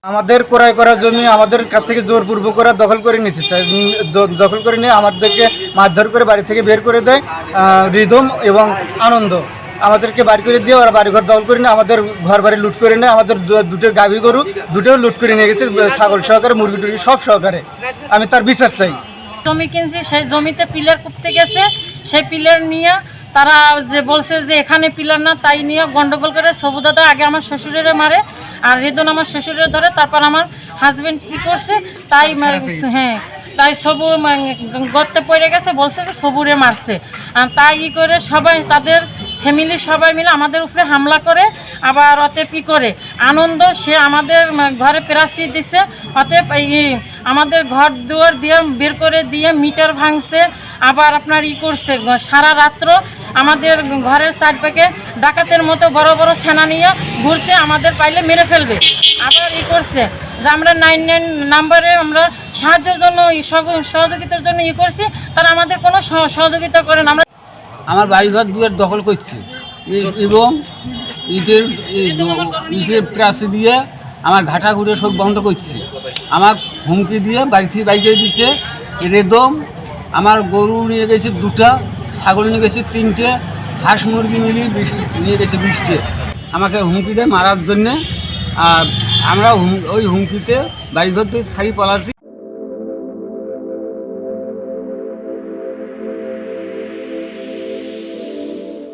আমাদের ক্রয় করা জমি আমাদের কাছ থেকে জোরপূর্বক করে দখল করে নিতে চায়। দখল করে নিয়ে আমাদেরকে মারধর করে বাড়ি থেকে বের করে দেয়। রিদম এবং আনন্দ আমাদেরকে বাড়ি করে দিয়ে ওরা বাড়িঘর দখল করে নিয়ে আমাদের ঘর বাড়ি লুট করে নেয়। আমাদের দুটো গাভী গরু দুটোও লুট করে নিয়ে গেছে, ছাগল সহকারে, মুরগি টুরগি সব সহকারে। আমি তার বিচার চাই। জমি কিনছি, সেই জমিতে পিলার করতে গেছে, সেই পিলার নিয়ে তারা যে বলছে যে এখানে পিলার না, তাই নিয়ে গন্ডগোল করে সবু দাদা আগে আমার শ্বশুরের মারে, আর রেদন আমার শ্বশুরের ধরে, তারপর আমার হাজবেন্ড কী করছে তাই তাই সবু গর্তে পড়ে গেছে, বলছে যে সবুরে মারছে। আর তাই করে সবাই তাদের ফ্যামিলির সবাই মিলে আমাদের উপরে হামলা করে, আবার অতএব কী করে আনন্দ সে আমাদের ঘরে প্রাচী দিছে, অতএব আমাদের ঘর দুয়ার দিয়ে বের করে দিয়ে মিটার ভাঙছে, আবার আপনার করছে সারা রাত্র আমাদের ঘরের চারপাকে ডাকাতের মতো বড় বড় সেনা নিয়ে ঘুরছে, আমাদের পাইলে মেরে ফেলবে। আবার করছে যে আমরা 99 নাম্বারে আমরা সাহায্যের জন্য সহযোগিতার জন্য করছি, তারা আমাদের কোনো সহযোগিতা করে না। আমার বাড়িঘর দুয়ার দখল করছে এবং ইটের প্রাচী দিয়ে আমার ঘাটা ঘুরে সব বন্ধ করছে। আমার হুমকি দিয়ে বাড়ি থেকে বাইকে দিচ্ছে। রেদম আমার গরু নিয়ে গেছে 2টা, ছাগল নিয়ে গেছে 3টে, হাঁস মুরগি মিলিয়ে নিয়ে গেছে 20টে। আমাকে হুমকি দেয় মারার জন্যে। আর আমরা ওই হুমকিতে বাড়িঘর থেকে ছাড়ি পালাচ্ছি।